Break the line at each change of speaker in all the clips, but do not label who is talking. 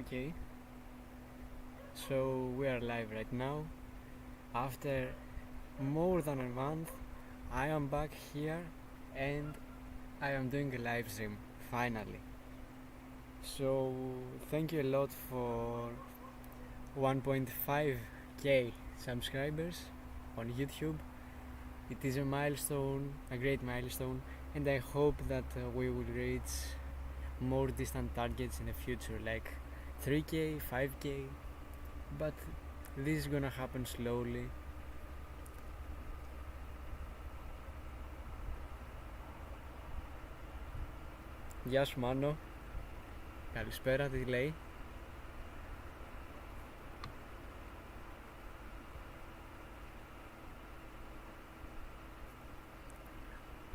Okay, so we are live right now. After more than a month, I am back here and I am doing a live stream finally. So, thank you a lot for 1.5k subscribers on YouTube. It is a milestone, a great milestone, and I hope that we will reach more distant targets in the future, like 3k, 5k, but this is gonna happen slowly. Γεια σου Μάνο. Καλησπέρα, τι λέει?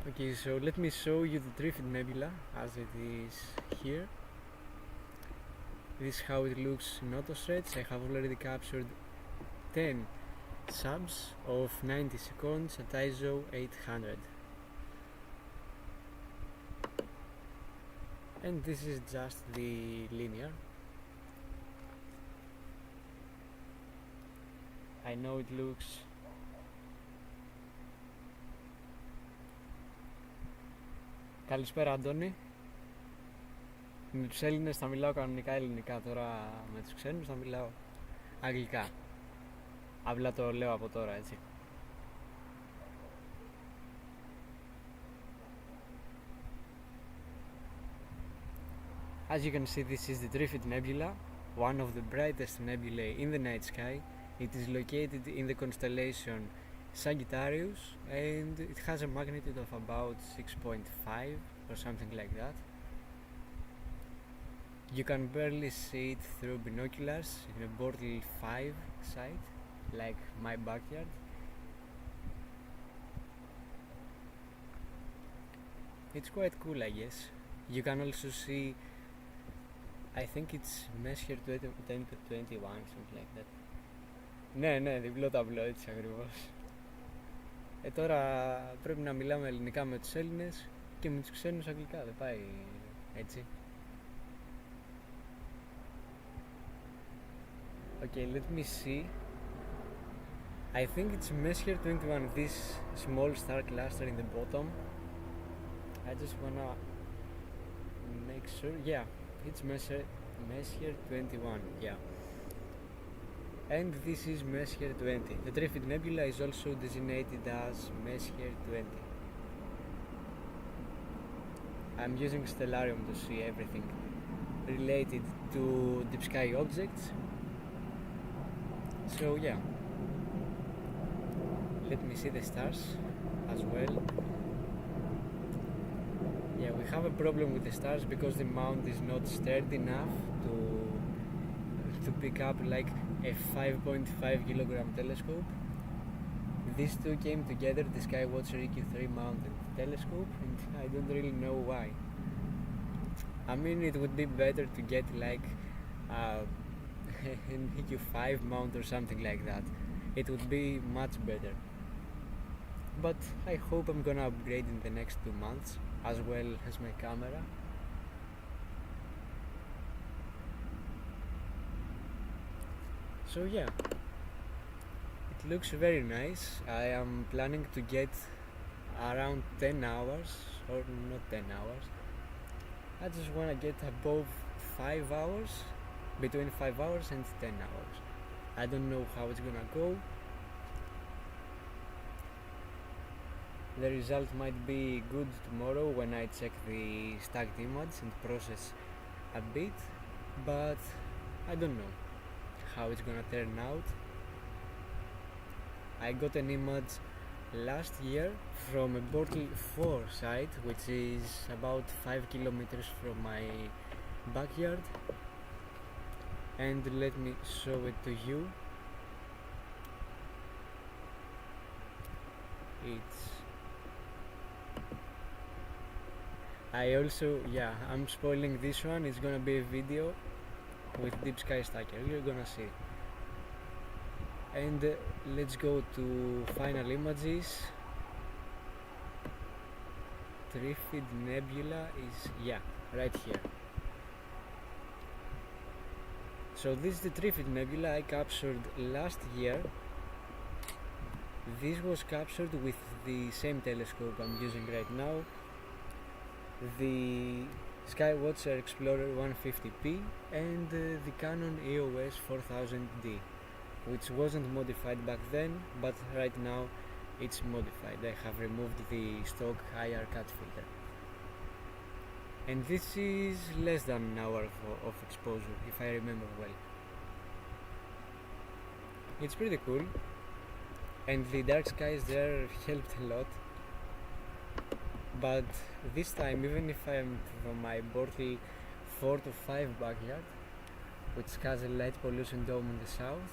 Okay, so let me show you the Trifid Nebula as it is here. This is how it looks in AutoStretch. I have already captured 10 subs of 90 seconds at ISO 800. And this is just the linear. I know it looks Καλησπέρα Αντώνη. Με τους Έλληνες θα μιλάω κανονικά ελληνικά, τώρα με τους ξένους θα μιλάω αγγλικά. Απλά το λέω από τώρα, έτσι. As you can see, this is the Trifid Nebula, one of the brightest nebulae in the night sky. It is located in the constellation Sagittarius and it has a magnitude of about 6.5 or something like that. You can barely see it through binoculars in a Bortle 5 site, like my backyard. It's quite cool, I guess. You can also see, I think it's Messier 2021, something like that. Ναι, διπλό ταμπλό, έτσι ακριβώς. Τώρα πρέπει να μιλάμε ελληνικά με τους Έλληνες και με τους ξένους αγγλικά, δεν πάει έτσι. Okay, let me see. I think it's Messier 21, this small star cluster in the bottom. I just wanna make sure. Yeah, it's Messier 21, yeah. And this is Messier 20. The Trifid Nebula is also designated as Messier 20. I'm using Stellarium to see everything related to deep sky objects. So yeah, let me see the stars as well. Yeah, we have a problem with the stars because the mount is not sturdy enough to pick up like a 5.5 kilogram telescope. These two came together, the Skywatcher EQ3 mounted telescope, and I don't really know why. I mean, it would be better to get like an EQ5 mount or something like that. It would be much better. But I hope I'm gonna upgrade in the next 2 months, as well as my camera. So yeah, it looks very nice. I am planning to get around 10 hours, or not 10 hours. I just want to get above 5 hours, between 5 hours and 10 hours. I don't know how it's gonna go. The result might be good tomorrow when I check the stacked image and process a bit, but I don't know how it's gonna turn out. I got an image last year from a Bortle 4 site, which is about 5 kilometers from my backyard, and let me show it to you. I'm spoiling this one. It's gonna be a video with Deep Sky Stacker, you're gonna see. And let's go to final images. Trifid Nebula is, yeah, right here. So this is the Trifid Nebula I captured last year. This was captured with the same telescope I'm using right now, the Skywatcher Explorer 150p and the Canon EOS 4000D, which wasn't modified back then, but right now it's modified. I have removed the stock IR cut filter. And this is less than an hour of exposure, if I remember well. It's pretty cool, and the dark skies there helped a lot. But this time, even if I'm from my Bortle 4 to 5 backyard, which has a light pollution dome in the south,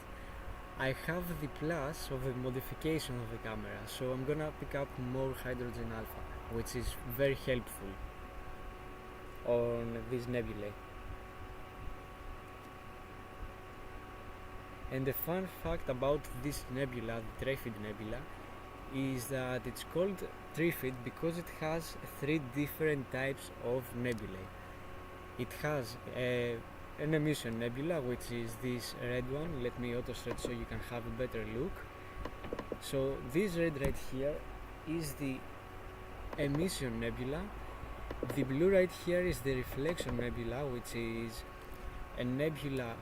I have the plus of the modification of the camera, so I'm gonna pick up more hydrogen alpha, which is very helpful on these nebulae. And the fun fact about this nebula, the Trifid Nebula, is that it's called Trifid because it has 3 different types of nebulae. It has an emission nebula, which is this red one. Let me auto stretch so you can have a better look. So this red right here is the emission nebula. The blue right here is the reflection nebula, which is a nebula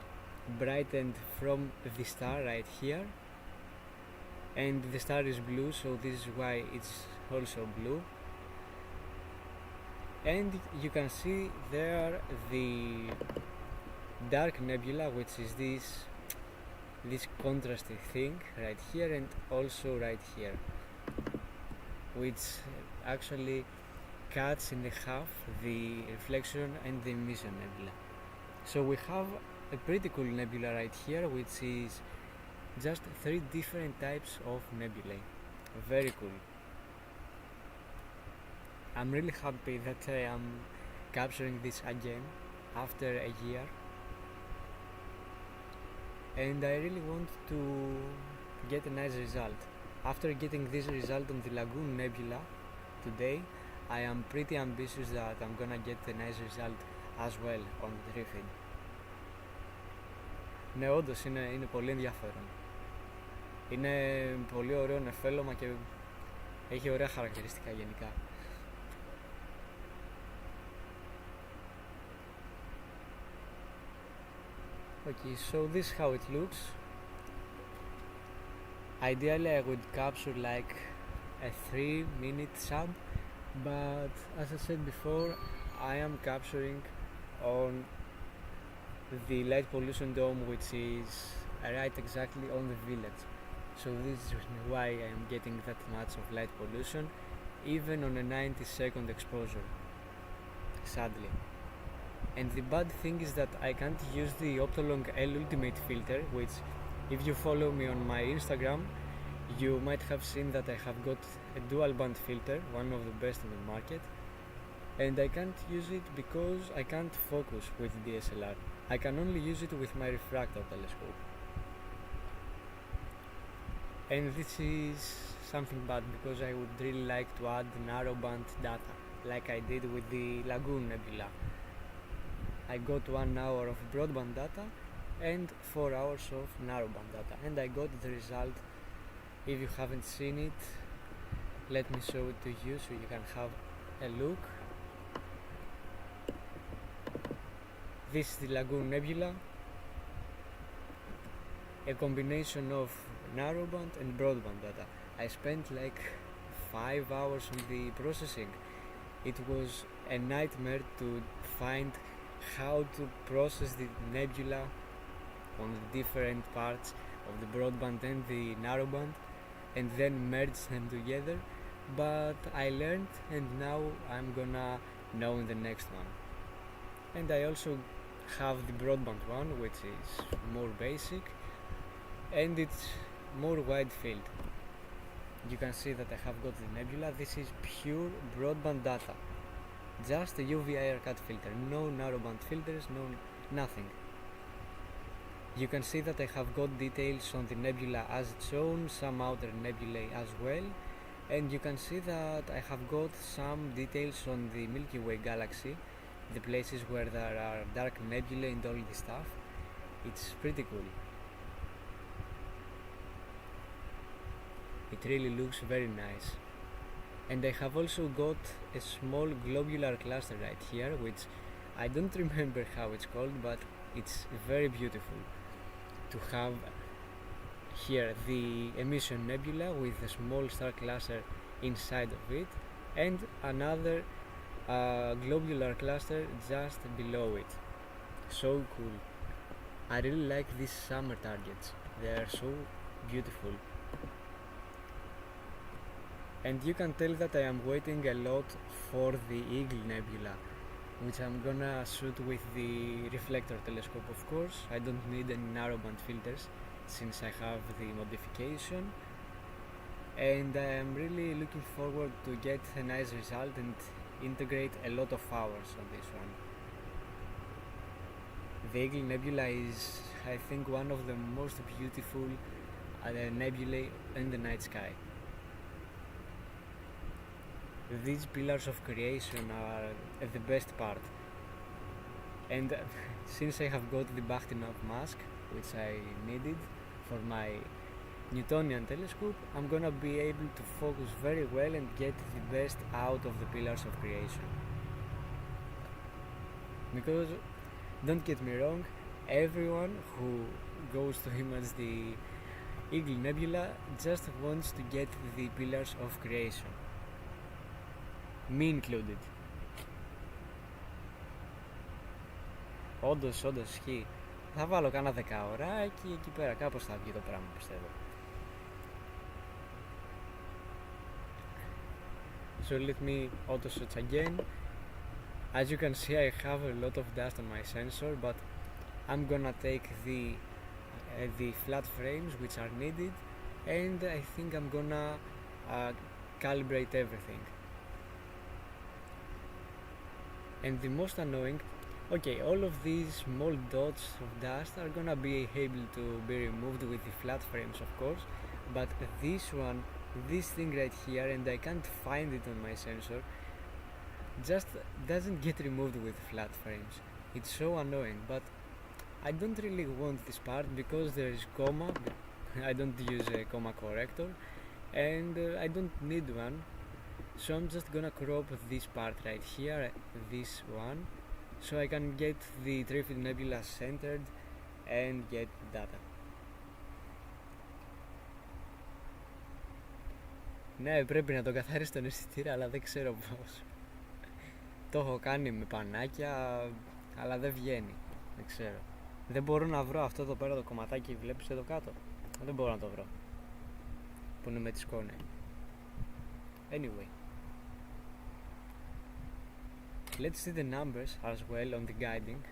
brightened from the star right here, and the star is blue, so this is why it's also blue. And you can see there the dark nebula, which is this contrasty thing right here and also right here, which actually cuts in half the reflection and the emission nebula. So we have a pretty cool nebula right here, which is just 3 different types of nebulae. Very cool. I'm really happy that I am capturing this again after a year, and I really want to get a nice result. After getting this result on the Lagoon Nebula today, I am pretty ambitious that I'm gonna get a nice result as well on the Trifid. Ναι, όντως είναι πολύ ενδιαφέρον. Είναι πολύ ωραίο νεφέλωμα και έχει ωραία χαρακτηριστικά γενικά. Okay, so this is how it looks. Ideally I would capture like a 3-minute sub, but as I said before, I am capturing on the light pollution dome, which is right exactly on the village. So this is why I am getting that much of light pollution, even on a 90-second exposure, sadly. And the bad thing is that I can't use the Optolong L Ultimate filter, which, if you follow me on my Instagram, you might have seen that I have got a dual band filter, one of the best on the market, and I can't use it because I can't focus with DSLR. I can only use it with my refractor telescope. And this is something bad because I would really like to add narrowband data, like I did with the Lagoon Nebula. I got 1 hour of broadband data and 4 hours of narrowband data, and I got the result. If you haven't seen it, let me show it to you so you can have a look. This is the Lagoon Nebula, a combination of narrowband and broadband data. I spent like 5 hours on the processing. It was a nightmare to find how to process the nebula on the different parts of the broadband and the narrowband and then merge them together, but I learned, and now I'm gonna know in the next one. And I also have the broadband one, which is more basic and it's more wide field. You can see that I have got the nebula. This is pure broadband data, just a UV IR cut filter, no narrowband filters, no nothing. You can see that I have got details on the nebula as its own, some outer nebulae as well, and you can see that I have got some details on the Milky Way galaxy, the places where there are dark nebulae and all this stuff. It's pretty cool. It really looks very nice. And I have also got a small globular cluster right here, which I don't remember how it's called, but it's very beautiful to have here the emission nebula with a small star cluster inside of it, and another globular cluster just below it. So cool. I really like these summer targets, they are so beautiful. And you can tell that I am waiting a lot for the Eagle Nebula, which I'm gonna shoot with the reflector telescope, of course. I don't need any narrowband filters since I have the modification, and I am really looking forward to get a nice result and integrate a lot of hours on this one. The Eagle Nebula is, I think, one of the most beautiful nebulae in the night sky. These pillars of creation are the best part, and since I have got the Bakhtinov mask, which I needed for my Newtonian telescope, I'm gonna be able to focus very well and get the best out of the pillars of creation. Because, don't get me wrong, everyone who goes to image the Eagle Nebula just wants to get the pillars of creation, me included. Όντως ισχύει. Θα βάλω κάνα 10 ωράκι εκεί πέρα, κάπως θα βγει το πράγμα, πιστεύω. So let me auto search again. As you can see, I have a lot of dust on my sensor, but I'm gonna take the flat frames which are needed, and I think I'm gonna calibrate everything. And the most annoying, okay, all of these small dots of dust are gonna be able to be removed with the flat frames, of course, but this thing right here, and I can't find it on my sensor, just doesn't get removed with flat frames. It's so annoying, but I don't really want this part because there is comma. I don't use a comma corrector, and I don't need one, so I'm just gonna crop this part right here, this one, so I can get the Trifid Nebula centered and get data. Ναι, πρέπει να το καθαρίσει τον αισθητήρα, αλλά δεν ξέρω πώς. Το έχω κάνει με πανάκια, αλλά δεν βγαίνει. Δεν ξέρω. Δεν μπορώ να βρω αυτό εδώ πέρα το κομματάκι, βλέπεις εδώ κάτω. Δεν μπορώ να το βρω. Που είναι με τη σκόνη. Anyway. Let's see the numbers as well on the guiding.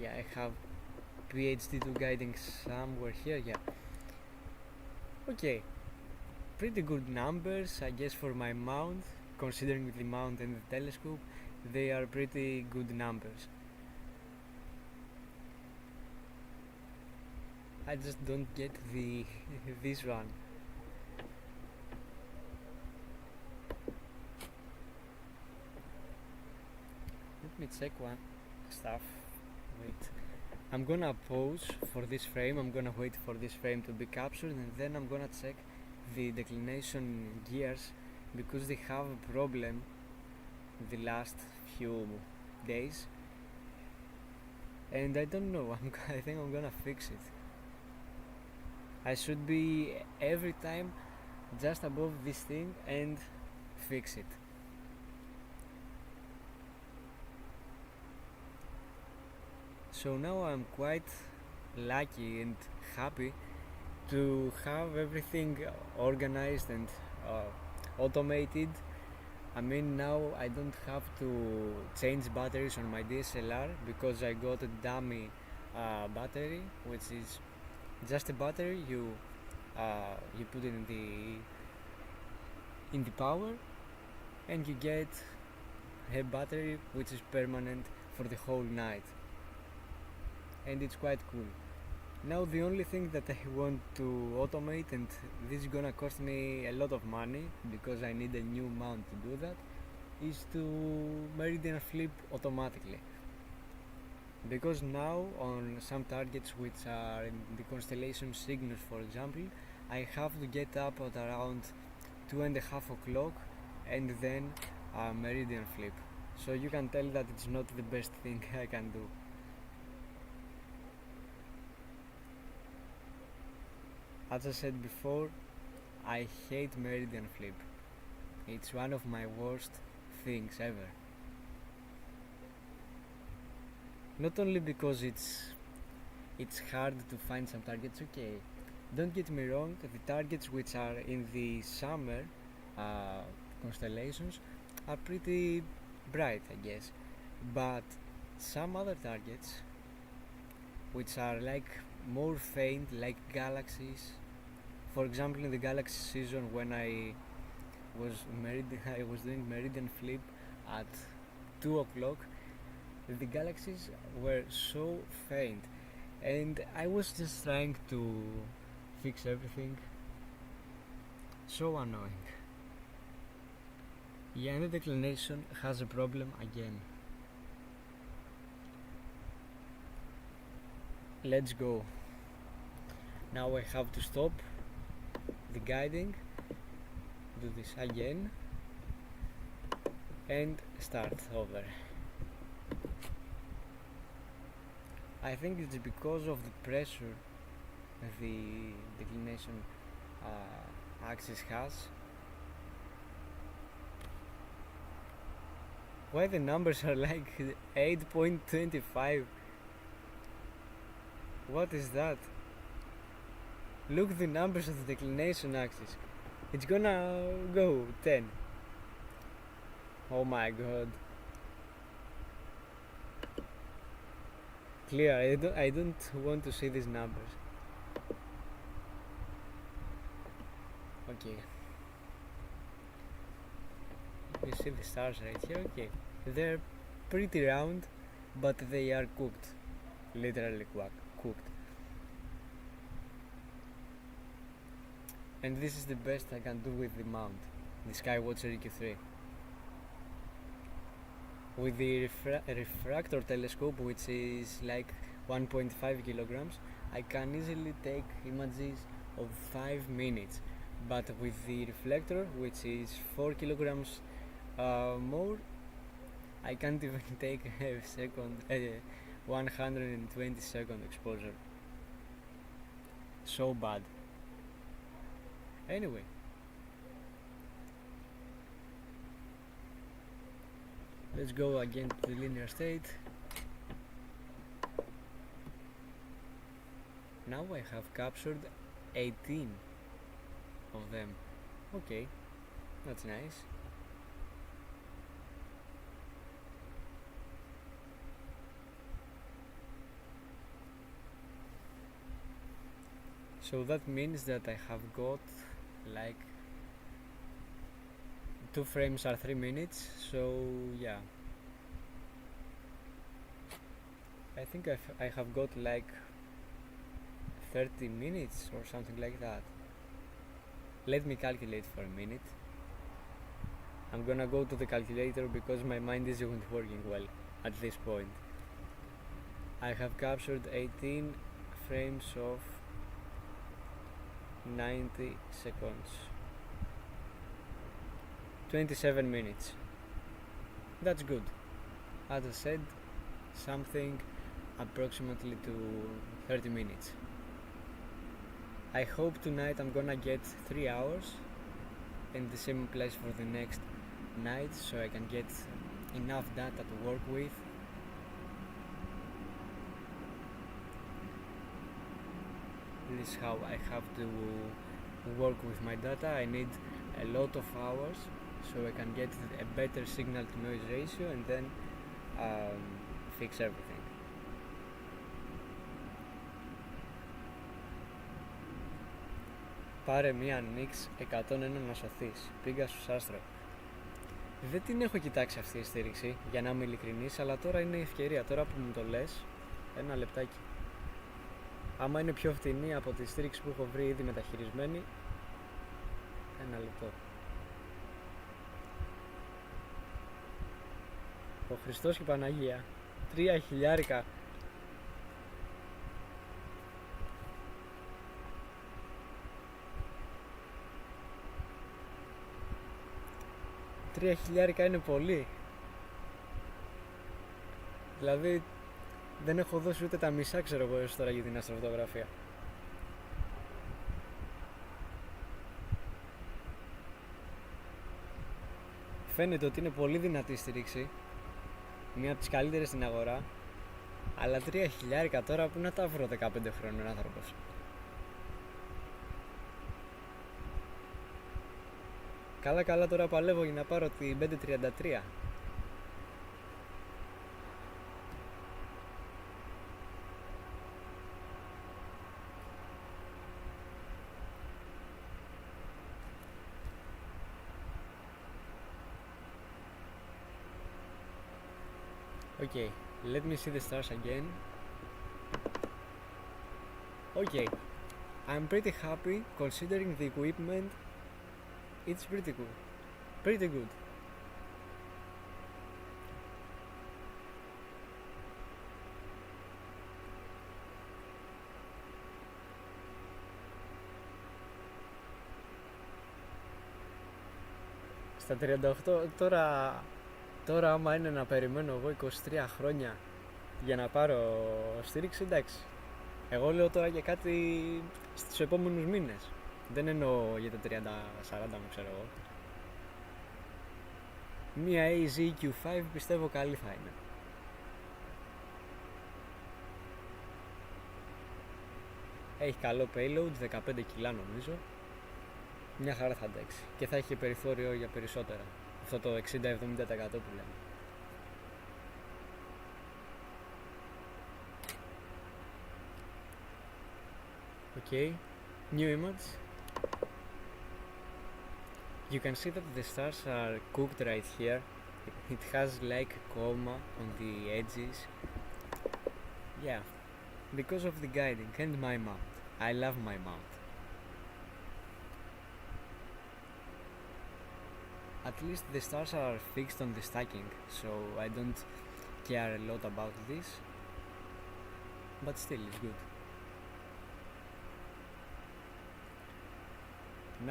Yeah, I have PhD2 guiding somewhere here, yeah. Okay, pretty good numbers, I guess, for my mount, considering the mount and the telescope, they are pretty good numbers. I just don't get this one. Let me check one stuff. Wait. I'm gonna pause for this frame, I'm gonna wait for this frame to be captured, and then I'm gonna check the declination gears, because they have a problem the last few days, and I don't know, I think I'm gonna fix it. I should be every time just above this thing and fix it. So now I'm quite lucky and happy to have everything organized and automated. I mean, now I don't have to change batteries on my DSLR because I got a dummy battery, which is just a battery you put in the power, and you get a battery which is permanent for the whole night, and it's quite cool. Now the only thing that I want to automate, and this is gonna cost me a lot of money because I need a new mount to do that, is to meridian flip automatically. because now on some targets which are in the constellation Cygnus, for example, I have to get up at around 2:30 and then a meridian flip, so you can tell that it's not the best thing I can do. As I said before, I hate meridian flip. It's one of my worst things ever. Not only because it's hard to find some targets, okay, don't get me wrong, the targets which are in the summer constellations are pretty bright, I guess, but some other targets which are like more faint, like galaxies, for example in the galaxy season when I was doing meridian flip at 2 o'clock, the galaxies were so faint and I was just trying to fix everything. So annoying. Yeah, and the declination has a problem again. Let's go. Now I have to stop the guiding, do this again and start over. I think it's because of the pressure the declination axis has. Why the numbers are like 8.25? What is that? Look the numbers of the declination axis. It's gonna go 10. Oh my god. Clear, I don't want to see these numbers. Okay. You see the stars right here? Okay. They're pretty round, but they are cooked. Literally cooked. And this is the best I can do with the mount, the Skywatcher EQ3. With the refractor telescope, which is like 1.5 kilograms, I can easily take images of 5 minutes. But with the reflector, which is 4 kilograms more, I can't even take a 120 second exposure. So bad. Anyway, let's go again to the linear state. Now I have captured 18 of them. Okay, that's nice. So that means that I have got like 2 frames are 3 minutes, so yeah, I think I have got like 30 minutes or something like that. Let me calculate for a minute. I'm gonna go to the calculator because my mind isn't working well at this point. I have captured 18 frames of 90 seconds, 27 minutes. That's good. As I said, something approximately to 30 minutes. I hope tonight I'm gonna get 3 hours, and the same applies for the next night, so I can get enough data to work with. This is how I have to work with my data. I need a lot of hours so I can get a better signal to noise ratio and then fix everything. Πάρε μία Nix 101 να σωθείς. Πήγα στους Άστρο. Δεν την έχω κοιτάξει αυτή η στήριξη, για να είμαι ειλικρινής, αλλά τώρα είναι η ευκαιρία. Τώρα που μου το λες, ένα λεπτάκι. Άμα είναι πιο φτηνή από τη στήριξη που έχω βρει ήδη μεταχειρισμένη, ένα λεπτό. Ο Χριστός και η Παναγία, 3 χιλιάρικα 3.000 είναι πολύ. Δηλαδή δεν έχω δώσει ούτε τα μισά, ξέρω εγώ, έως τώρα για την αστροφωτογραφία. Φαίνεται ότι είναι πολύ δυνατή η στήριξη, μία από τις καλύτερες στην αγορά, αλλά 3.000 τώρα που να τα βρω 15 χρόνων άνθρωπος. Καλά τώρα παλεύω για να πάρω την 533. Okay, let me see the stars again. Okay, I'm pretty happy considering the equipment. It's pretty good. Pretty good. Στα 38 τώρα άμα είναι να περιμένω εγώ 23 χρόνια για να πάρω στήριξη, εντάξει. Εγώ λέω τώρα για κάτι στους επόμενους μήνες. Δεν εννοώ για τα 30-40 μου, ξέρω εγώ. Μία AZ Q5 πιστεύω καλή θα είναι. Έχει καλό payload, 15 κιλά νομίζω. Μια χαρά θα αντέξει. Και θα έχει περιθώριο για περισσότερα. Αυτό το 60-70% που λέμε. Okay, new image. You can see that the stars are cooked right here. It has like a coma on the edges. Yeah, because of the guiding and my mount. I love my mount. At least the stars are fixed on the stacking, so I don't care a lot about this. But still, it's good.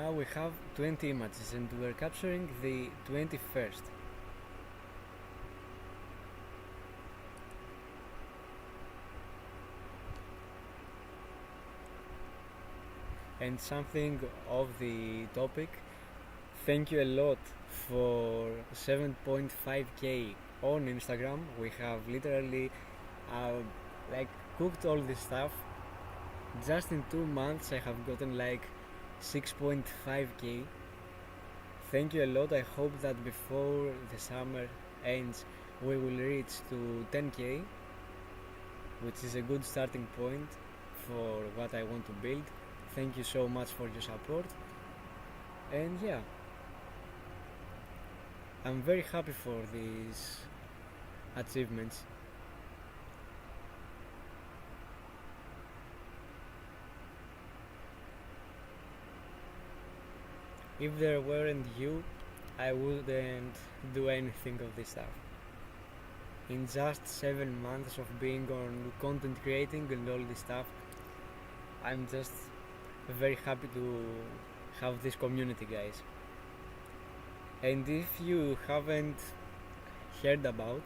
Now we have 20 images and we're capturing the 21st. And something of the topic, thank you a lot for 7.5k on Instagram. We have literally like cooked all this stuff. Just in 2 months I have gotten like 6.5k. Thank you a lot. I hope that before the summer ends we will reach to 10k, which is a good starting point for what I want to build. Thank you so much for your support, and yeah, I'm very happy for these achievements. If there weren't you, I wouldn't do anything of this stuff. In just 7 months of being on content creating and all this stuff, I'm just very happy to have this community, guys. And if you haven't heard about,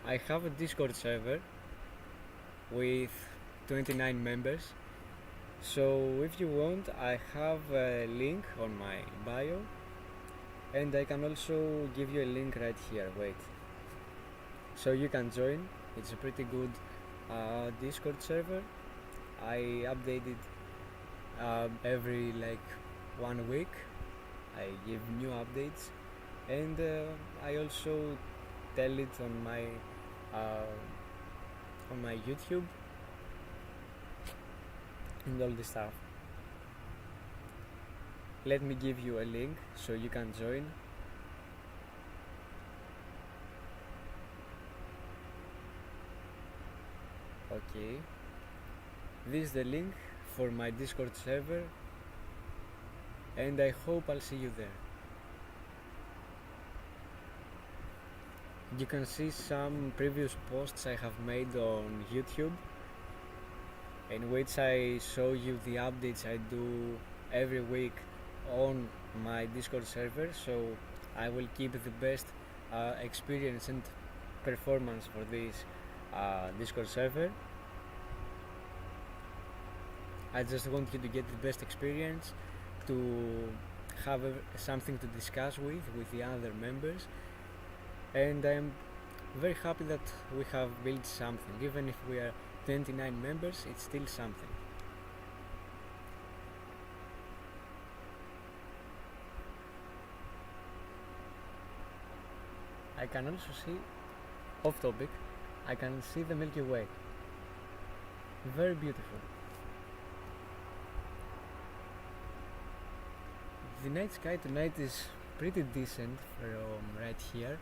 I have a Discord server with 29 members. So if you want, I have a link on my bio, and I can also give you a link right here. Wait, so you can join. It's a pretty good Discord server. I update it every like 1 week. I give new updates, and I also tell it on my YouTube and all this stuff. Let me give you a link so you can join. Okay, this is the link for my Discord server, and I hope I'll see you there. You can see some previous posts I have made on YouTube, in which I show you the updates I do every week on my Discord server. So I will keep the best experience and performance for this Discord server. I just want you to get the best experience, to have something to discuss with the other members, and I'm very happy that we have built something. Even if we are 29 members, it's still something. I can also see, off topic, I can see the Milky Way. Very beautiful. The night sky tonight is pretty decent from right here.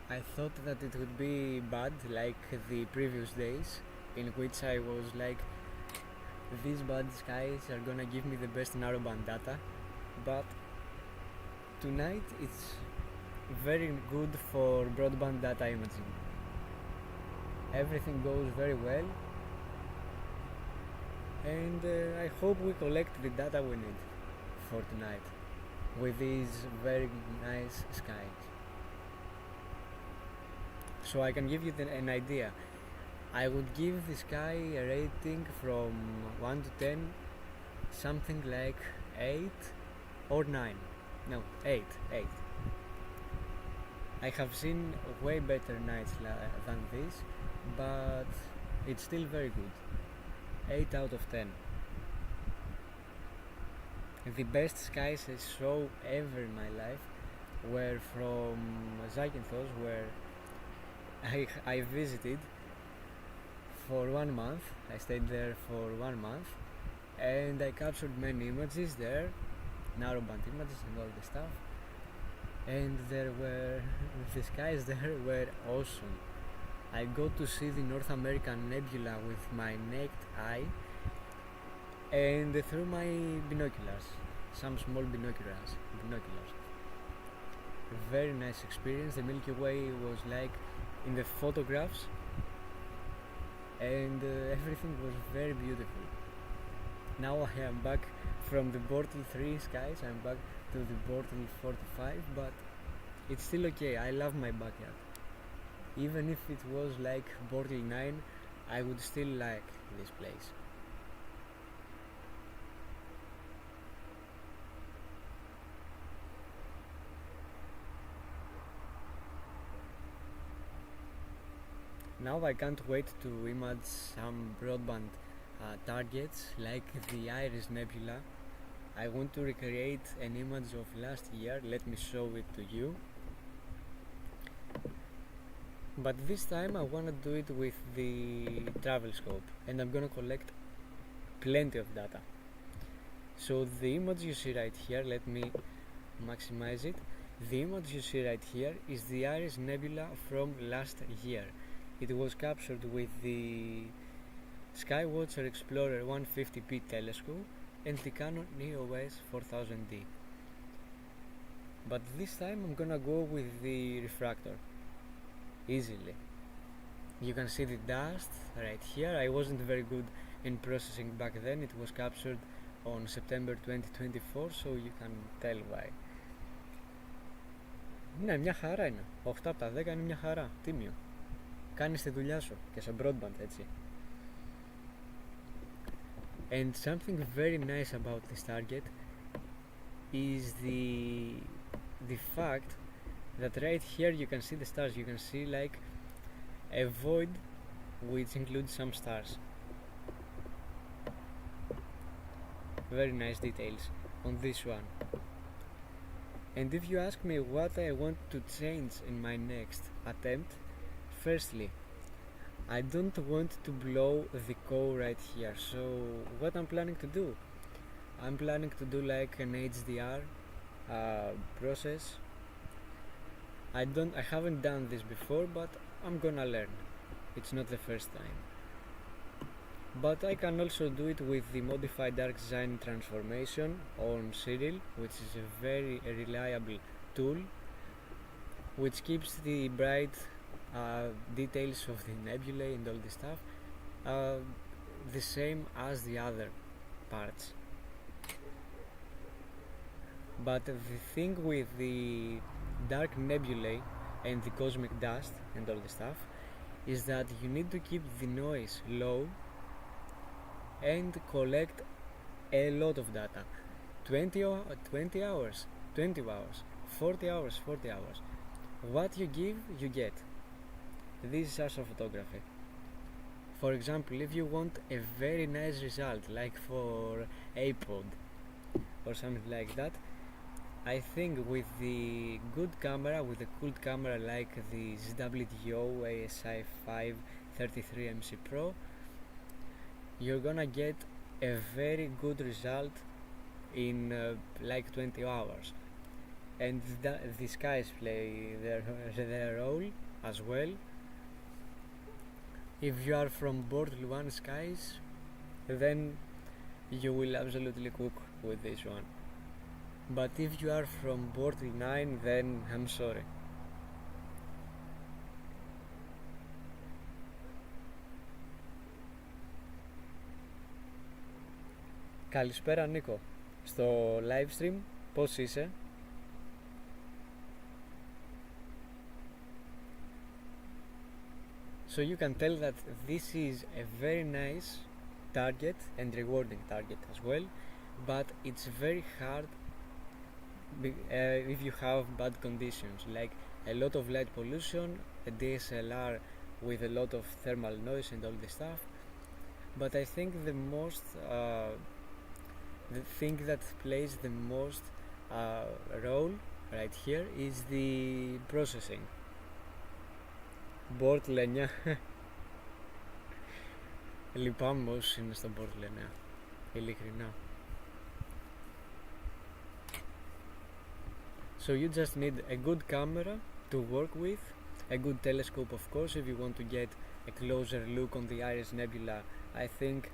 I thought that it would be bad like the previous days, in which I was like, these bad skies are gonna give me the best narrowband data, but tonight it's very good for broadband data imaging. Everything goes very well, and I hope we collect the data we need for tonight with these very nice skies. So I can give you an idea. I would give the sky a rating from 1 to 10, something like 8 or 9. No, 8. I have seen way better nights than this, but it's still very good. 8 out of 10. The best skies I saw ever in my life were from Zakynthos, where I visited for 1 month. I stayed there for 1 month, and I captured many images there, narrowband images and all the stuff, and there were the skies there were awesome. I got to see the North American Nebula with my naked eye and through my binoculars, some small binoculars. Very nice experience. The Milky Way was like in the photographs, and everything was very beautiful. Now I am back from the Bortle 3 skies, I'm back to the Bortle 45, but it's still okay. I love my backyard. Even if it was like Bortle 9, I would still like this place. Now I can't wait to image some broadband targets like the Iris Nebula. I want to recreate an image of last year. Let me show it to you. But this time I want to do it with the travel scope, and I'm gonna collect plenty of data. So the image you see right here, let me maximize it. The image you see right here is the Iris Nebula from last year. It was captured with the Skywatcher Explorer 150p telescope and the Canon EOS 4000D. But this time I'm gonna go with the refractor easily. You can see the dust right here. I wasn't very good in processing back then. It was captured on September 2024, so you can tell why. Ναι, μια χαρά είναι. 8 από τα 10 είναι μια χαρά. Τίμιο. Κάνεις τη δουλειά σου και σε broadband, έτσι. And something very nice about this target is the fact that right here you can see the stars. You can see like a void which includes some stars. Very nice details on this one. And if you ask me what I want to change in my next attempt, firstly, I don't want to blow the core right here. So what I'm planning to do, I'm planning to do like an HDR process. I haven't done this before, but I'm gonna learn. It's not the first time. But I can also do it with the modified dark design transformation on Cyril, which is a very reliable tool which keeps the bright details of the nebulae and all this stuff the same as the other parts. But the thing with the dark nebulae and the cosmic dust and all the stuff is that you need to keep the noise low and collect a lot of data. 20 hours, 20 hours, 40 hours, 40 hours. What you give, you get. This is astrophotography. For example, if you want a very nice result, like for iPod or something like that, I think with the good camera, with a cool camera like the ZWO ASI 533 MC Pro, you're gonna get a very good result in like 20 hours. And the skies play their role as well. If you are from Portal 1 skies, then you will absolutely cook with this one. But if you are from Portal 9, then I'm sorry. Καλησπέρα Νίκο. Στο live stream πώς είσαι? So you can tell that this is a very nice target and rewarding target as well, but it's very hard if you have bad conditions, like a lot of light pollution, a DSLR with a lot of thermal noise and all this stuff. But I think the thing that plays the most role right here is the processing. Portal 9. Λυπάμαι όσοι είναι στο Portal 9, ειλικρινά. So you just need a good camera to work with, a good telescope of course if you want to get a closer look on the Iris Nebula. I think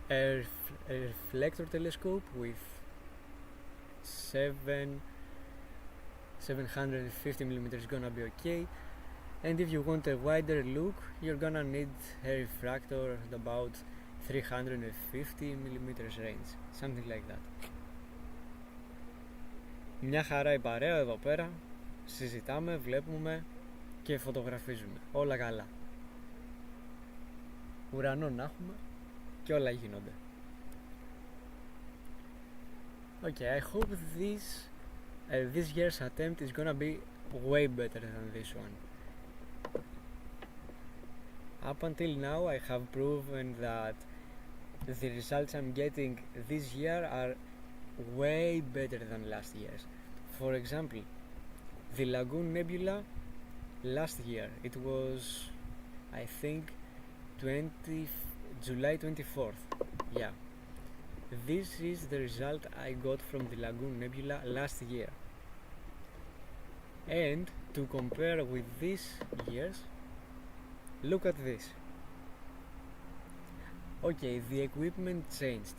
a reflector telescope with 750mm is gonna be okay, and if you want a wider look you're gonna need a refractor at about 350mm range, something like that. Μια χαρά η παρέα εδώ πέρα, συζητάμε, βλέπουμε και φωτογραφίζουμε, όλα καλά. Ουρανό να έχουμε και όλα γίνονται. Okay, I hope this year's attempt is gonna be way better than this one. Up until now I have proven that the results I'm getting this year are way better than last year's. For example, the Lagoon Nebula last year, it was I think July 24th. Yeah. This is the result I got from the Lagoon Nebula last year. And to compare with this year's, look at this. Okay, the equipment changed.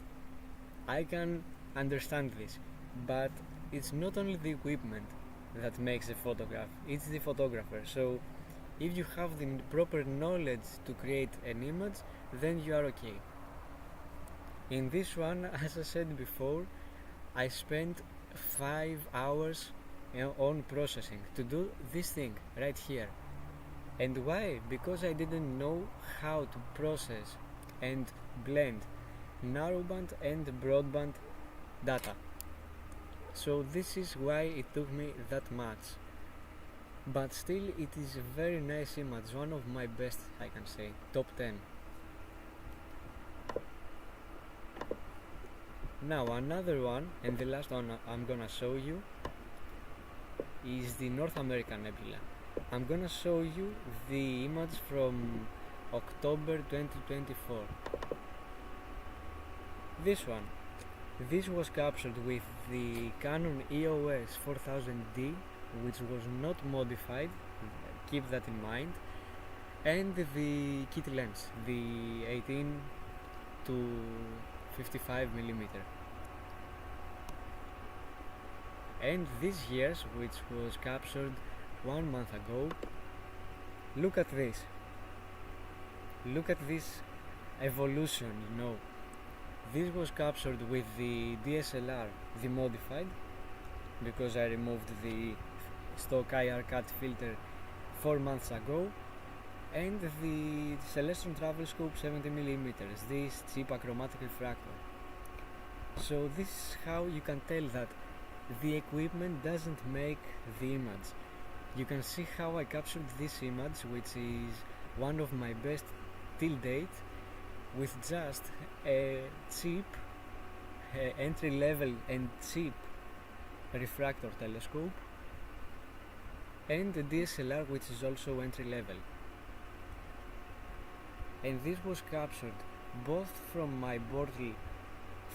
I can understand this, but it's not only the equipment that makes a photograph, it's the photographer. So if you have the proper knowledge to create an image, then you are okay. In this one, as I said before, I spent 5 hours on processing to do this thing right here. And why? Because I didn't know how to process and blend narrowband and broadband data. So this is why it took me that much. But still it is a very nice image, one of my best, I can say, top 10. Now another one, and the last one I'm gonna show you, is the North American Nebula. I'm gonna show you the image from October 2024. This one. This was captured with the Canon EOS 4000D, which was not modified, keep that in mind, and the kit lens, the 18 to 55mm. And this year's, which was captured 1 month ago, look at this. Look at this evolution, you know. This was captured with the DSLR, the modified, because I removed the stock IR cut filter 4 months ago, and the Celestron Travel Scope 70mm, this cheap achromatic refractor. So this is how you can tell that the equipment doesn't make the image. You can see how I captured this image, which is one of my best till date, with just a cheap entry level and cheap refractor telescope, and a DSLR which is also entry level. And this was captured both from my Bortle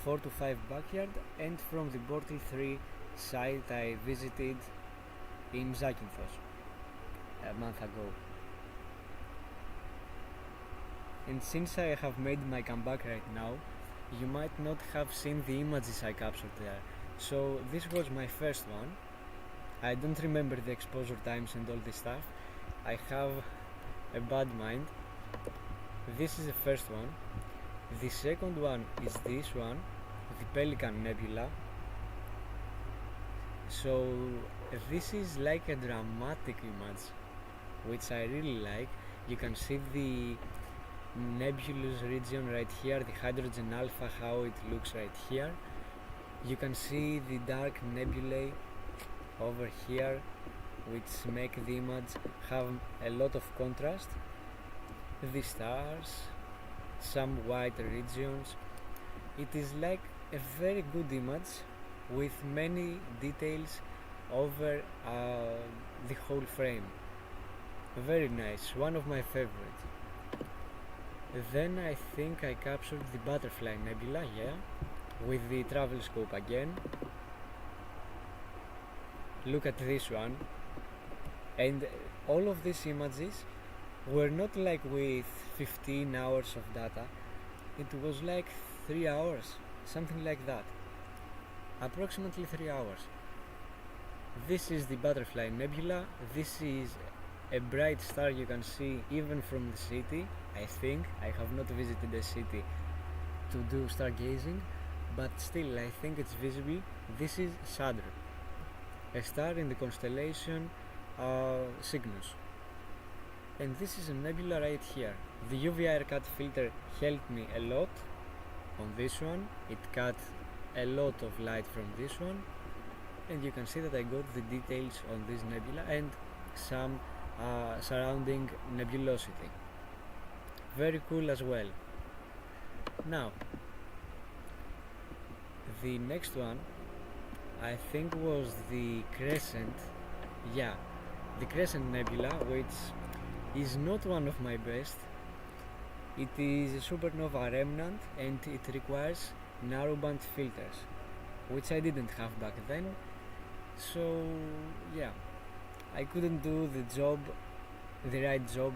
4 to 5 backyard and from the Bortle 3 site I visited in Zakynthos a month ago. And since I have made my comeback right now, you might not have seen the images I captured there. So this was my first one. I don't remember the exposure times and all this stuff. I have a bad mind. This is the first one. The second one is this one, the Pelican Nebula. So this is like a dramatic image, which I really like. You can see the nebulous region right here, the hydrogen alpha, how it looks right here. You can see the dark nebulae over here, which make the image have a lot of contrast. The stars, some white regions. It is like a very good image with many details over the whole frame. Very nice, one of my favorites. Then I think I captured the Butterfly Nebula, yeah, with the travel scope again. Look at this one. And all of these images were not like with 15 hours of data. It was like 3 hours, something like that. Approximately 3 hours. This is the Butterfly Nebula. This is a bright star you can see even from the city. I think I have not visited a city to do stargazing, but still I think it's visible. This is Saturn, a star in the constellation Cygnus. And this is a nebula right here. The UV air cut filter helped me a lot on this one. It cut a lot of light from this one, and you can see that I got the details on this nebula and some surrounding nebulosity. Very cool as well. Now, the next one I think was the Crescent. Yeah, the Crescent Nebula, which is not one of my best. It is a supernova remnant and it requires narrowband filters, which I didn't have back then. So yeah, I couldn't do the right job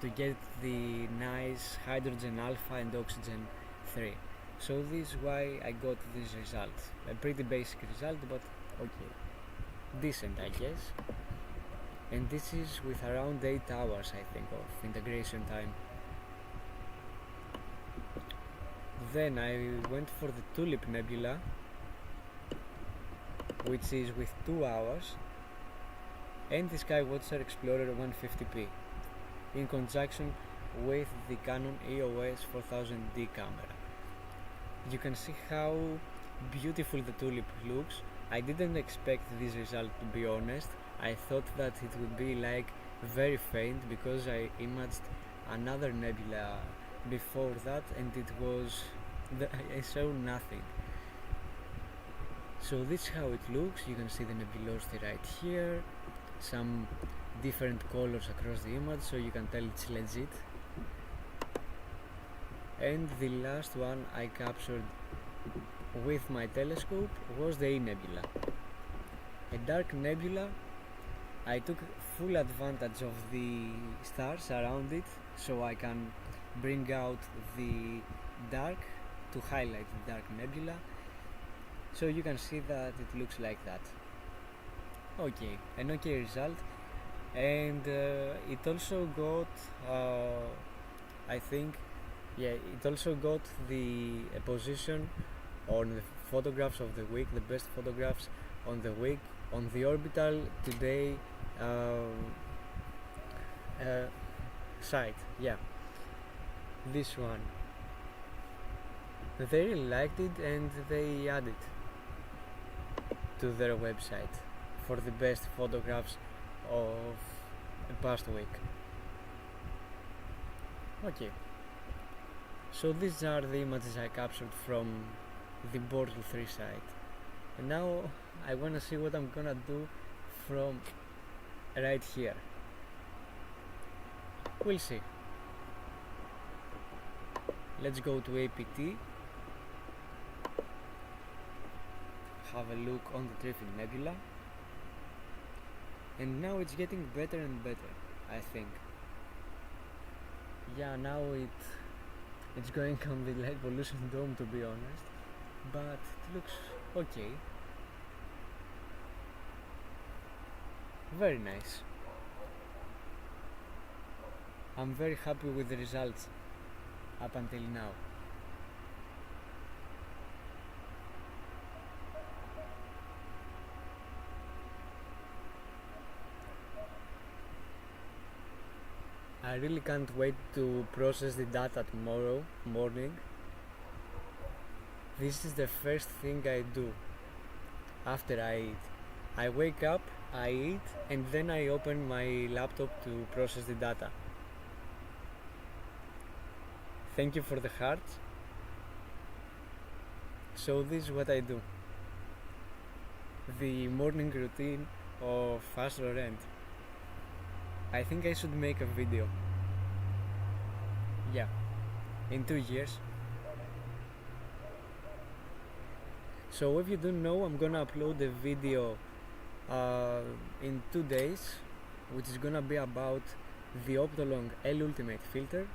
to get the nice hydrogen alpha and oxygen 3. So this is why I got this result. A pretty basic result, but okay, decent I guess. And this is with around 8 hours I think of integration time. Then I went for the Tulip Nebula, which is with 2 hours, and the Skywatcher Explorer 150p in conjunction with the Canon EOS 4000D camera. You can see how beautiful the tulip looks. I didn't expect this result, to be honest. I thought that it would be like very faint because I imaged another nebula before that and I saw nothing. So this is how it looks. You can see the nebulosity right here, some different colors across the image, so you can tell it's legit. And the last one I captured with my telescope was the E Nebula, a dark nebula. I took full advantage of the stars around it, so I can bring out the dark to highlight the dark nebula. So you can see that it looks like that. Okay, an okay result. And it also got, I think, Yeah, it also got the position on the photographs of the week, the best photographs on the week on the orbital today uh, site. Yeah, this one. They really liked it and they added to their website for the best photographs of the past week. Okay, so these are the images I captured from the Portal 3 site, and now I wanna see what I'm gonna do from right here. We'll see. Let's go to APT, have a look on the Trifid Nebula, and now it's getting better and better, I think. Yeah, now it's going on the light pollution dome, to be honest, but it looks okay. Very nice. I'm very happy with the results up until now. I really can't wait to process the data tomorrow morning. This is the first thing I do after I eat. I wake up, I eat, and then I open my laptop to process the data. Thank you for the hearts. So this is what I do. The morning routine of Astro Rent. I think I should make a video. Yeah, in 2 years. So if you don't know, I'm gonna upload a video in 2 days, which is gonna be about the Optolong L Ultimate filter,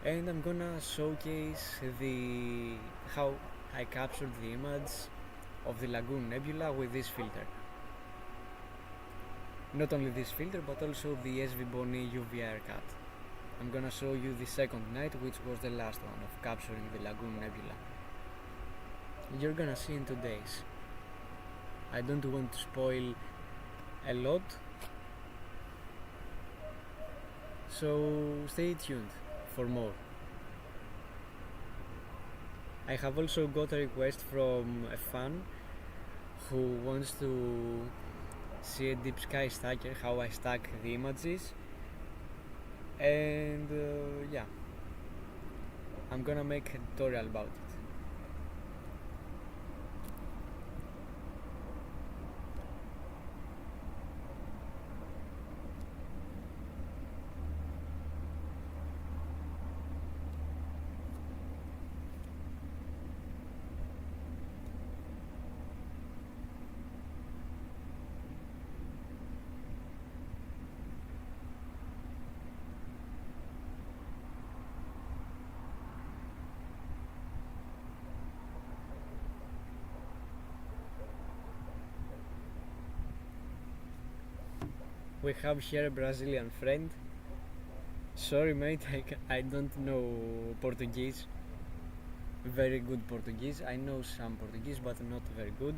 and I'm gonna showcase how I captured the image of the Lagoon Nebula with this filter. Not only this filter, but also the SV Boni UVR cut. I'm gonna show you the second night, which was the last one of capturing the Lagoon Nebula. You're gonna see in 2 days. I don't want to spoil a lot, so stay tuned for more. I have also got a request from a fan who wants to see a deep sky stacker, how I stack the images, and yeah, I'm gonna make a tutorial about it. We have here a Brazilian friend. Sorry mate, I don't know Portuguese, very good Portuguese. I know some Portuguese but not very good.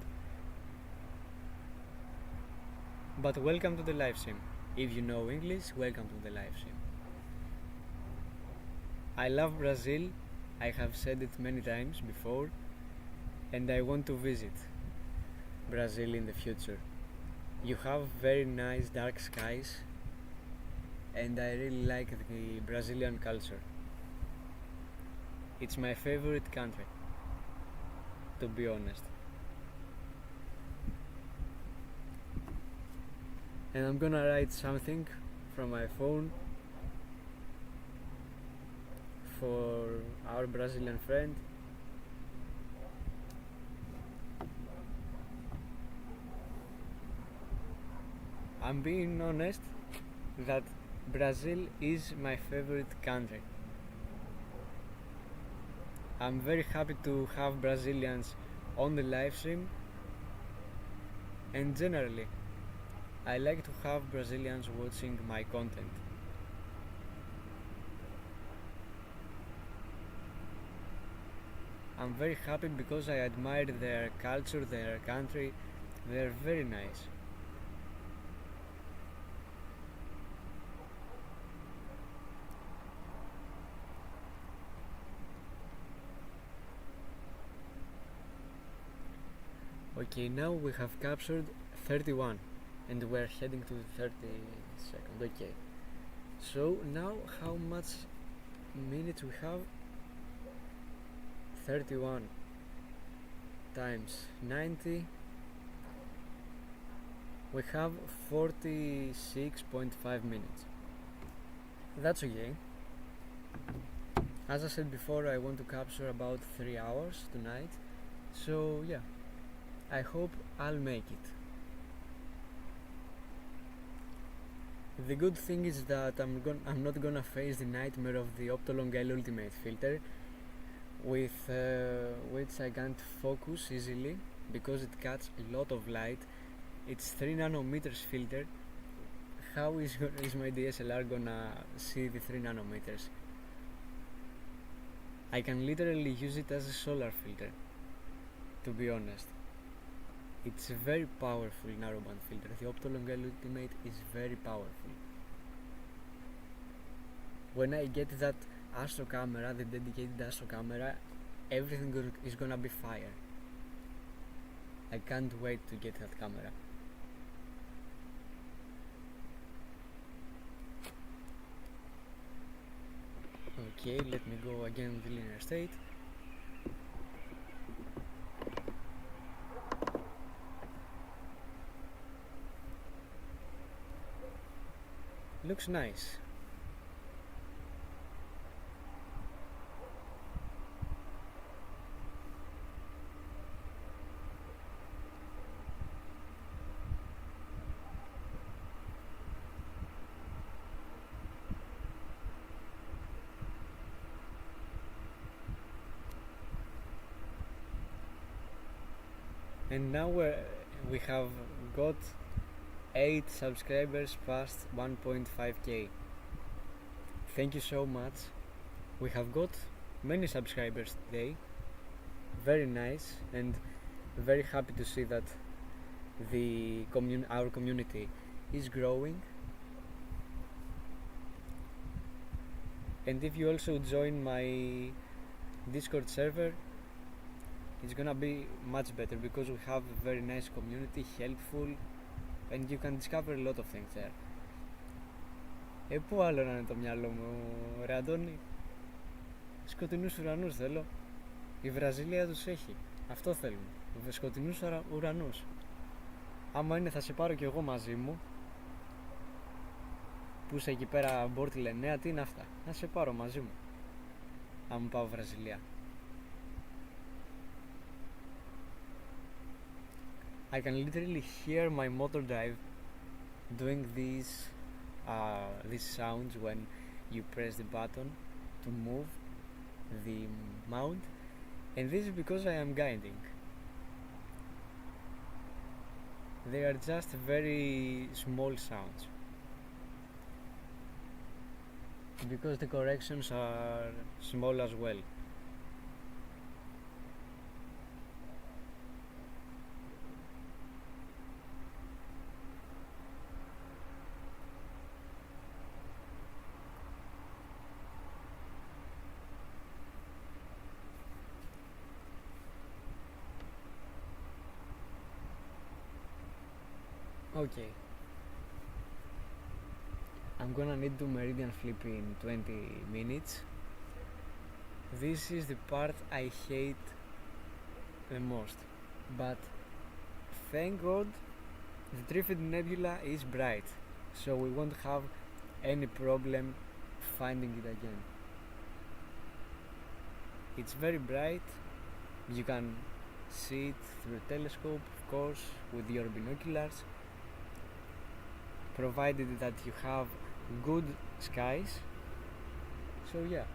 But welcome to the live stream. If you know English, welcome to the live stream. I love Brazil, I have said it many times before, and I want to visit Brazil in the future. You have very nice dark skies, and I really like the Brazilian culture. It's my favorite country, to be honest. And I'm gonna write something from my phone for our Brazilian friend. I'm being honest that Brazil is my favorite country. I'm very happy to have Brazilians on the live stream, and generally I like to have Brazilians watching my content. I'm very happy because I admire their culture, their country. They're very nice. Okay, now we have captured 31 and we're heading to the 32nd. Okay, so now how much minutes we have? 31 times 90, we have 46.5 minutes. That's okay. As I said before, I want to capture about 3 hours tonight, so yeah, I hope I'll make it. The good thing is that I'm not gonna face the nightmare of the Optolong L Ultimate filter, with which I can't focus easily because it cuts a lot of light. It's 3 nanometers filter. How is my DSLR gonna see the 3 nanometers? I can literally use it as a solar filter, to be honest. It's a very powerful narrowband filter. The Optolong L Ultimate is very powerful. When I get that Astro camera, the dedicated Astro camera, everything is gonna be fire. I can't wait to get that camera. Okay, let me go again with the linear state. Looks nice. And now we have got 8 subscribers past 1.5k. Thank you so much. We have got many subscribers today. Very nice, and very happy to see that our community is growing. And if you also join my Discord server, it's gonna be much better because we have a very nice community, helpful, and you can discover a lot of things there. Πού άλλο να είναι το μυαλό μου, ρε Αντώνη? Σκοτεινούς ουρανούς θέλω. Η Βραζιλία τους έχει. Αυτό θέλουμε. Σκοτεινούς ουρανούς. Άμα είναι θα σε πάρω κι εγώ μαζί μου. Που είσαι εκεί πέρα Μπόρτιλε νέα, τι είναι αυτά? Να σε πάρω μαζί μου. Αν πάω Βραζιλία. I can literally hear my motor drive doing these sounds when you press the button to move the mount, and this is because I am guiding. They are just very small sounds because the corrections are small as well. Okay, I'm gonna need to meridian flip in 20 minutes. This is the part I hate the most, but thank God the Trifid Nebula is bright, so we won't have any problem finding it again. It's very bright, you can see it through a telescope, of course, with your binoculars, provided that you have good skies. So yeah.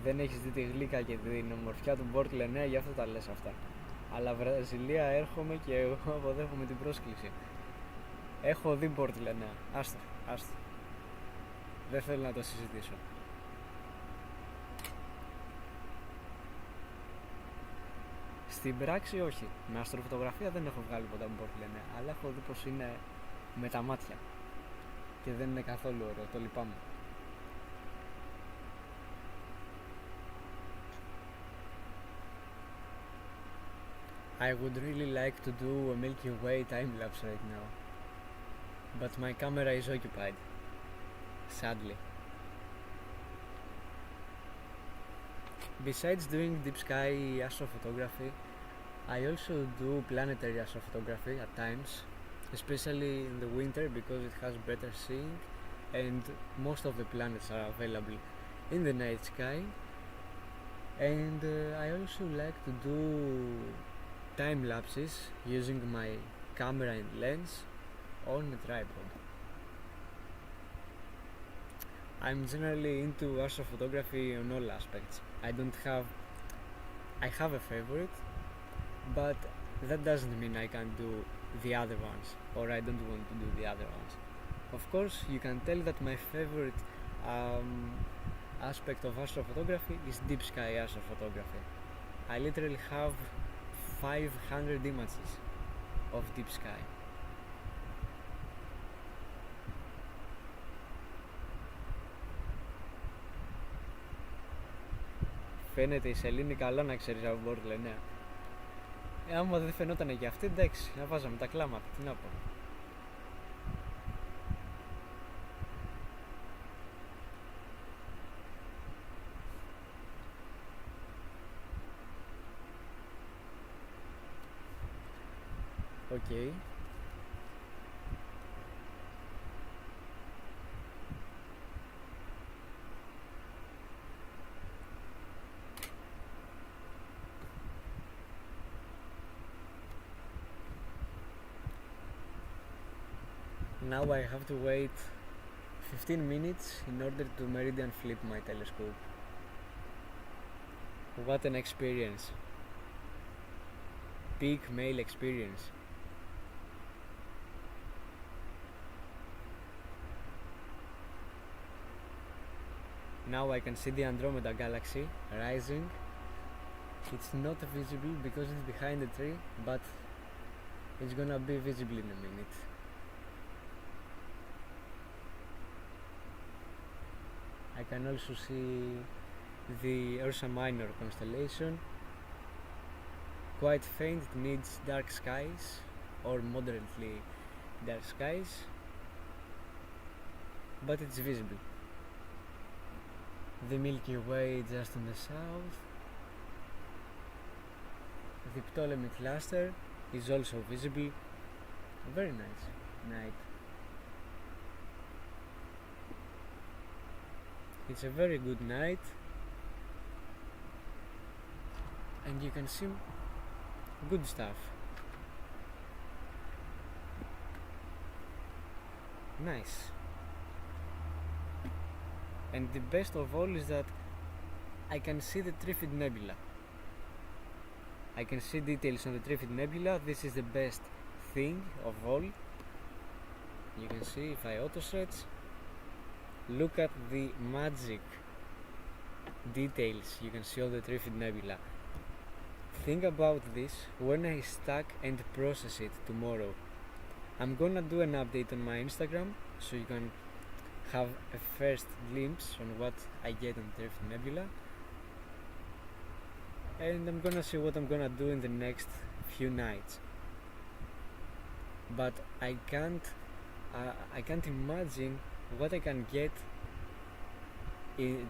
Δεν έχεις δει τη γλύκα και την ομορφιά του Μπόρτ Λενέα, γι' αυτό τα λες αυτά. Αλλά Βραζιλία έρχομαι και εγώ αποδέχομαι την πρόσκληση. Έχω δει Portland, ναι. Άστο. Δεν θέλω να το συζητήσω. Στην πράξη όχι. Με αστροφωτογραφία δεν έχω βγάλει ποτέ από Portland, ναι. Αλλά έχω δει πως είναι με τα μάτια. Και δεν είναι καθόλου ωραίο, το λυπάμαι. I would really like to do a Milky Way time lapse right now, but my camera is occupied, sadly. Besides doing deep sky astrophotography, I also do planetary astrophotography at times, especially in the winter because it has better seeing and most of the planets are available in the night sky. And I also like to do time lapses using my camera and lens on a tripod. I'm generally into astrophotography on all aspects. I have a favorite, but that doesn't mean I can't do the other ones or I don't want to do the other ones. Of course, you can tell that my favorite aspect of astrophotography is deep sky astrophotography. I literally have 500 images of deep sky. Φαίνεται η σελήνη καλά, να ξέρεις, από Portland, ναι. Άμα δεν φαινότανε και αυτή, εντάξει, να βάζαμε τα κλάματα, τι να πω. Okay. Now I have to wait 15 minutes in order to meridian flip my telescope. What an experience. Peak male experience. Now I can see the Andromeda galaxy rising. It's not visible because it's behind the tree, but it's gonna be visible in a minute. I can also see the Ursa Minor constellation. Quite faint, it needs dark skies or moderately dark skies, but it's visible. The Milky Way just in the south. The Ptolemy cluster is also visible. Very nice night. It's a very good night and you can see good stuff. Nice. And the best of all is that I can see the Trifid Nebula. I can see details on the Trifid Nebula. This is the best thing of all. You can see if I auto stretch. Look at the magic details you can see on the Trifid Nebula. Think about this when I stack and process it tomorrow. I'm gonna do an update on my Instagram so you can have a first glimpse on what I get on Trifid Nebula, and I'm gonna see what I'm gonna do in the next few nights. But I can't imagine what I can get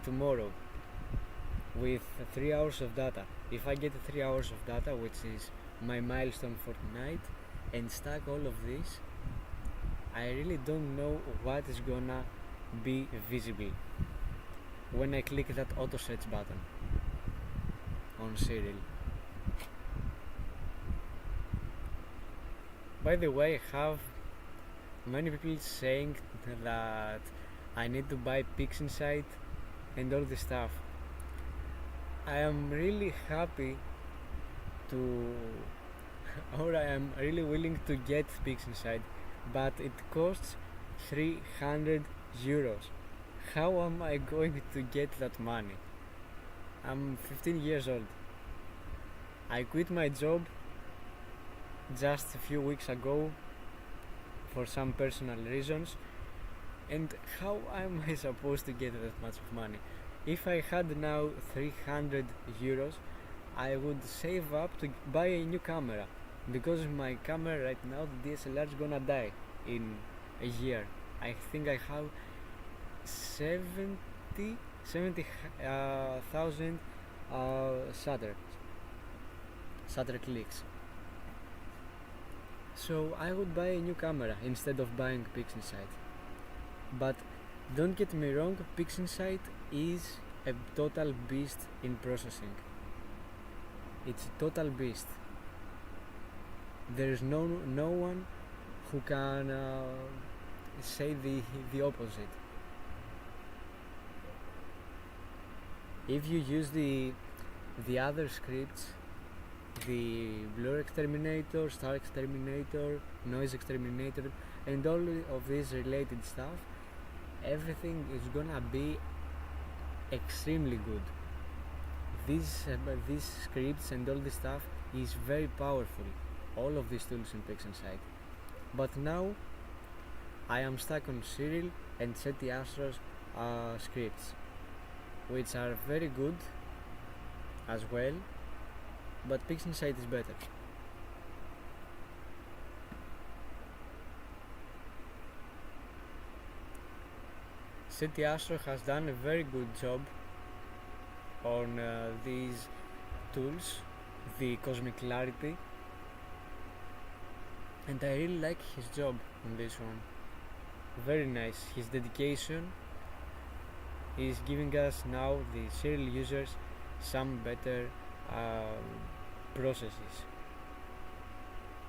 tomorrow with 3 hours of data. If I get 3 hours of data, which is my milestone for tonight, and stack all of this, I really don't know what is gonna be visible when I click that auto search button on Serial. By the way, I have many people saying that I need to buy PixInsight and all this stuff. I am really happy to or I am really willing to get PixInsight, but it costs 300 euros. How am I going to get that money? I'm 15 years old. I quit my job just a few weeks ago for some personal reasons, and how am I supposed to get that much of money? If I had now 300 euros, I would save up to buy a new camera, because my camera right now, the DSLR, is gonna die in a year. I think I have 70,000 shutter clicks. So I would buy a new camera instead of buying PixInsight. But don't get me wrong, PixInsight is a total beast in processing. It's a total beast. There is no one who can say the opposite. If you use the other scripts, the blur exterminator, star exterminator, noise exterminator, and all of this related stuff, everything is gonna be extremely good. These scripts and all this stuff is very powerful, all of these tools in PixInsight. But now I am stuck on Cyril and SETI Astro's scripts, which are very good as well, but PixInsight is better. SETI Astro has done a very good job on these tools, the cosmic clarity, and I really like his job on this one. Very nice. His dedication is giving us now, the serial users, some better processes.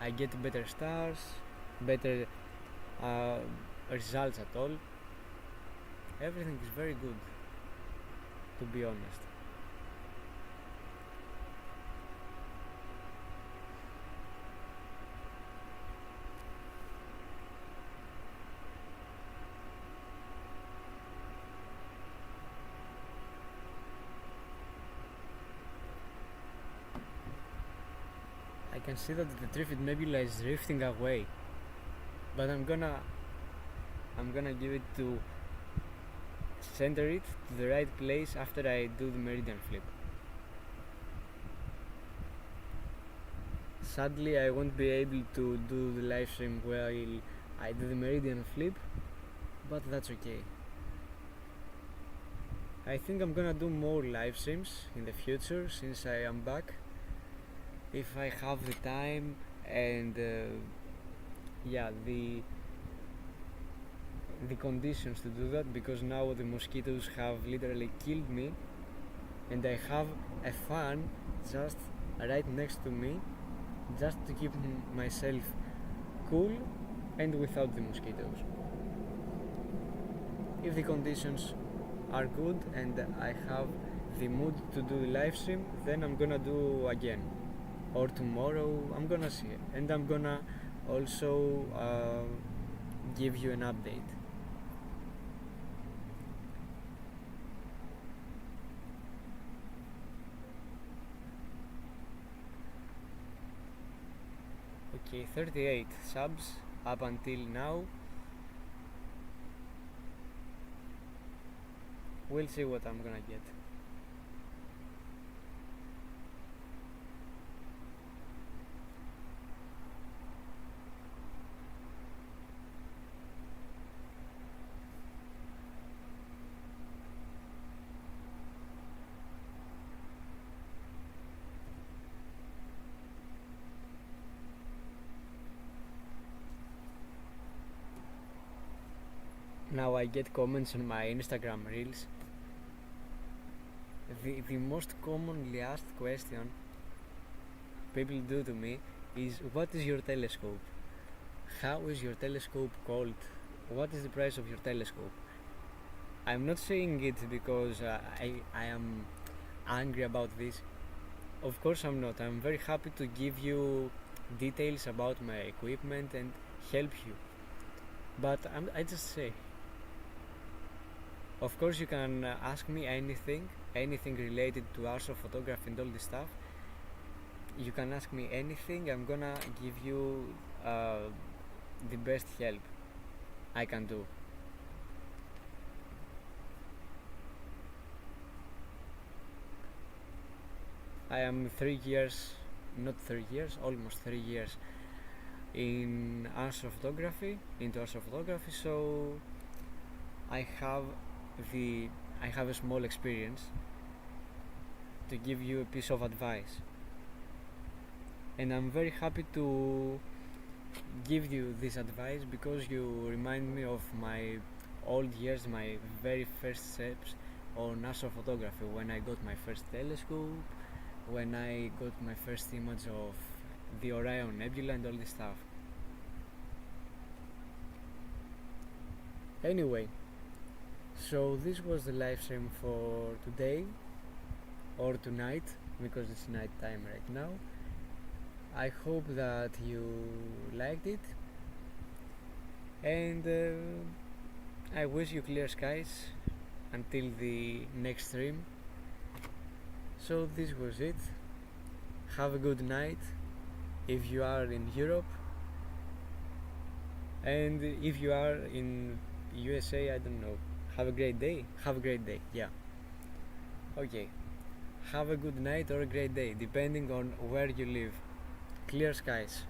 I get better stars, better results at all. Everything is very good, to be honest. I can see that the Trifid Nebula is drifting away, but I'm gonna give it to center it to the right place after I do the meridian flip. Sadly, I won't be able to do the live stream while I do the meridian flip, but that's okay. I think I'm gonna do more live streams in the future since I am back, if I have the time and the conditions to do that, because now the mosquitoes have literally killed me and I have a fan just right next to me, just to keep myself cool and without the mosquitoes. If the conditions are good and I have the mood to do the live stream, then I'm gonna do again, or tomorrow, I'm gonna see it, and I'm gonna also give you an update. Okay, 38 subs up until now. We'll see what I'm gonna get. Now I get comments on my Instagram reels. The most commonly asked question people do to me is, what is your telescope? How is your telescope called? What is the price of your telescope? I'm not saying it because I am angry about this. Of course I'm not. I'm very happy to give you details about my equipment and help you. But I just say, of course you can ask me anything related to astrophotography and all this stuff. You can ask me anything. I'm gonna give you the best help I can do. I am almost 3 years into astrophotography, so I have a small experience to give you a piece of advice, and I'm very happy to give you this advice because you remind me of my old years, my very first steps on astrophotography, when I got my first telescope, when I got my first image of the Orion Nebula and all this stuff. Anyway, so this was the live stream for today, or tonight, because it's night time right now. I hope that you liked it, and I wish you clear skies until the next stream. So this was it. Have a good night if you are in Europe, and if you are in USA, I don't know. Have a great day. Yeah. Okay. Have a good night or a great day, depending on where you live. Clear skies.